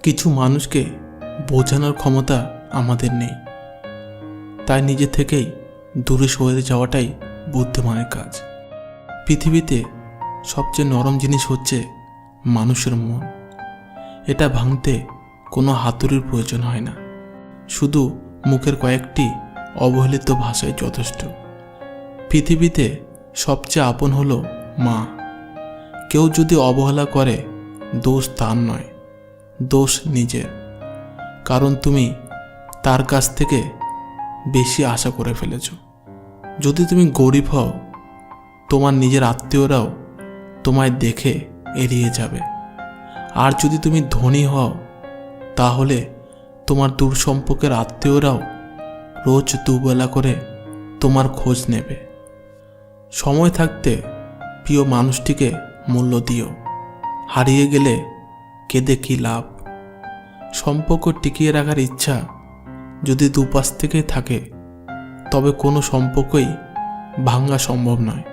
কিছু মানুষকে বোঝানোর ক্ষমতা আমাদের নেই, তাই নিজে থেকেই দূরে সরে যাওয়াটাই বুদ্ধিমানের কাজ। পৃথিবীতে সবচেয়ে নরম জিনিস হচ্ছে মানুষের মন। এটা ভাঙতে কোনো হাতুড়ির প্রয়োজন হয় না, শুধু মুখের কয়েকটি অবহেলিত ভাষাই যথেষ্ট। পৃথিবীতে সবচেয়ে আপন হলো মা। কেউ যদি অবহেলা করে, দোষ তার নয়, দোষ নিজের। কারণ তুমি তার কাছ থেকে বেশি আশা করে ফেলেছ। যদি তুমি গরিব হও, তোমার নিজের আত্মীয়রাও তোমায় দেখে এড়িয়ে যাবে। আর যদি তুমি ধনী হও, তাহলে তোমার দূর সম্পর্কের আত্মীয়রাও রোজ দুবেলা করে তোমার খোঁজ নেবে। সময় থাকতে প্রিয় মানুষটিকে মূল্য দিও। হারিয়ে গেলে কেঁদে কী লাভ? সম্পর্ক টিকিয়ে রাখার ইচ্ছা যদি দুপাশ থেকে থাকে, তবে কোনো সম্পর্কই ভাঙা সম্ভব নয়।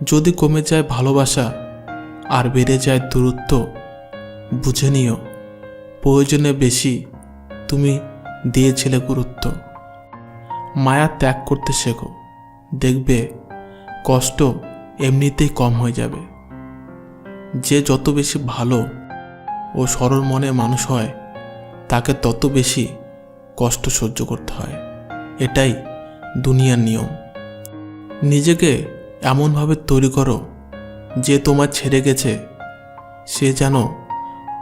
যদি কমে যায় ভালোবাসা আর বেড়ে যায় দূরত্ব, বুঝে নিও প্রয়োজনে বেশি তুমি দিয়েছিলে গুরুত্ব। মায়া ত্যাগ করতে শেখো, দেখবে কষ্ট এমনিতেই কম হয়ে যাবে। যে যত বেশি ভালো ও সরল মনে মানুষ হয়, তাকে তত বেশি কষ্ট সহ্য করতে হয়। এটাই দুনিয়ার নিয়ম। নিজেকে এমনভাবে তৈরি করো যে তোমার ছেড়ে গেছে সে যেন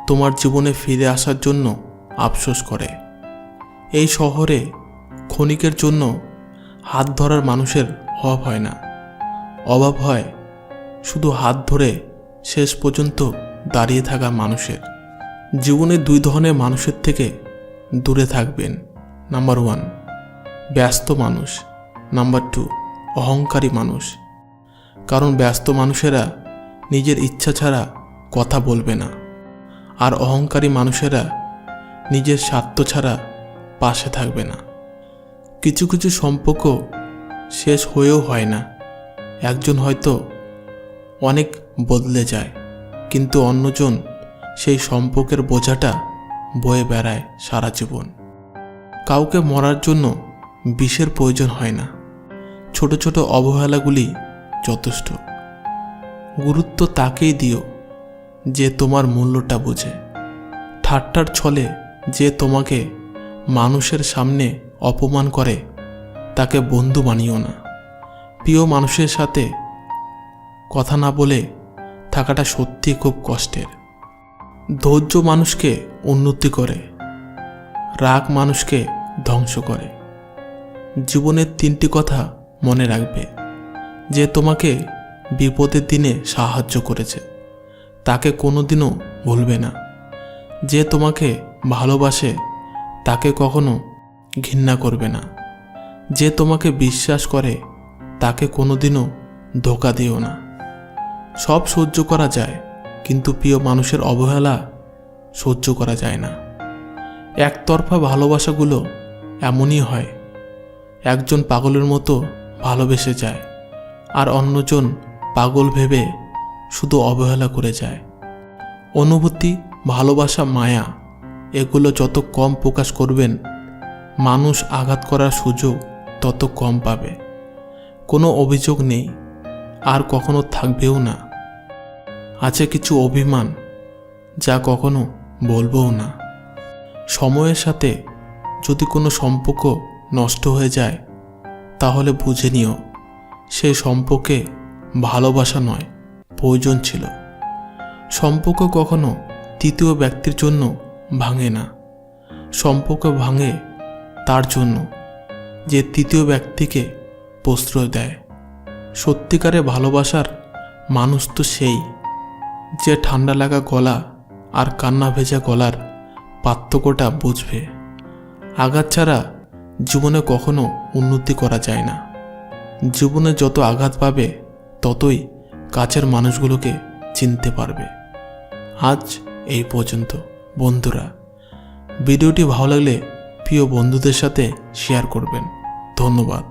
তোমার জীবনে ফিরে আসার জন্য আফসোস করে। এই শহরে ক্ষণিকের জন্য হাত ধরার মানুষের অভাব হয় না, অভাব হয় শুধু হাত ধরে শেষ পর্যন্ত দাঁড়িয়ে থাকা মানুষের। জীবনে দুই ধরনের মানুষের থেকে দূরে থাকবেন। নাম্বার 1, ব্যস্ত মানুষ। নাম্বার 2, অহংকারী মানুষ। কারণ ব্যস্ত মানুষেরা নিজের ইচ্ছা ছাড়া কথা বলবে না, আর অহংকারী মানুষেরা নিজের স্বার্থ ছাড়া পাশে থাকবে না। কিছু কিছু সম্পর্ক শেষ হয়েও হয় না। একজন হয়তো অনেক বদলে যায়, কিন্তু অন্যজন সেই সম্পর্কের বোঝাটা বয়ে বেড়ায় সারা জীবন। কাউকে মরার জন্য বিষের প্রয়োজন হয় না, ছোট ছোট অবহেলাগুলি যথেষ্ট। গুরুত্ব তাকেই দিও যে তোমার মূল্যটা বোঝে। ঠাট্টার ছলে যে তোমাকে মানুষের সামনে অপমান করে, তাকে বন্ধু বানিও না। প্রিয় মানুষের সাথে কথা না বলে থাকাটা সত্যি খুব কষ্টের। ধৈর্য মানুষকে উন্নতি করে, রাগ মানুষকে ধ্বংস করে। জীবনের 3টি কথা মনে রাখবে। যে তোমাকে বিপদের দিনে সাহায্য করেছে, তাকে কোনোদিনও ভুলবে না। যে তোমাকে ভালোবাসে, তাকে কখনো ঘৃণা করবে না। যে তোমাকে বিশ্বাস করে, তাকে কোনোদিনও ধোঁকা দিও না। সব সহ্য করা যায়, কিন্তু প্রিয় মানুষের অবহেলা সহ্য করা যায় না। একতরফা ভালোবাসাগুলো এমনই হয়। একজন পাগলের মতো ভালোবেসে যায়, আর অন্যজন পাগল ভেবে শুধু অবহেলা করে যায়। অনুভূতি, ভালোবাসা, মায়া এগুলো যত কম প্রকাশ করবেন, মানুষ আঘাত করার সুযোগ তত কম পাবে। কোনো অভিযোগ নেই, আর কখনো থাকবেও না। আছে কিছু অভিমান, যা কখনো বলবও না। সময়ের সাথে যদি কোনো সম্পর্ক নষ্ট হয়ে যায়, তাহলে বুঝে নিও সেই সম্পর্কে ভালোবাসা নয়, প্রয়োজন ছিল। সম্পর্ক কখনো তৃতীয় ব্যক্তির জন্য ভাঙে না। সম্পর্ক ভাঙে তার জন্য যে তৃতীয় ব্যক্তিকে প্রশ্রয় দেয়। সত্যিকারে ভালোবাসার মানুষ তো সেই, যে ঠান্ডা লাগা গলা আর কান্না ভেজা গলার পার্থক্যটা বুঝবে। আঘাত ছাড়া জীবনে কখনো উন্নতি করা যায় না। জীবনে যত আঘাত পাবে, ততই কাছের মানুষগুলোকে চিনতে পারবে। আজ এই পর্যন্ত। বন্ধুরা, ভিডিওটি ভালো লাগলে প্রিয় বন্ধুদের সাথে শেয়ার করবেন। ধন্যবাদ।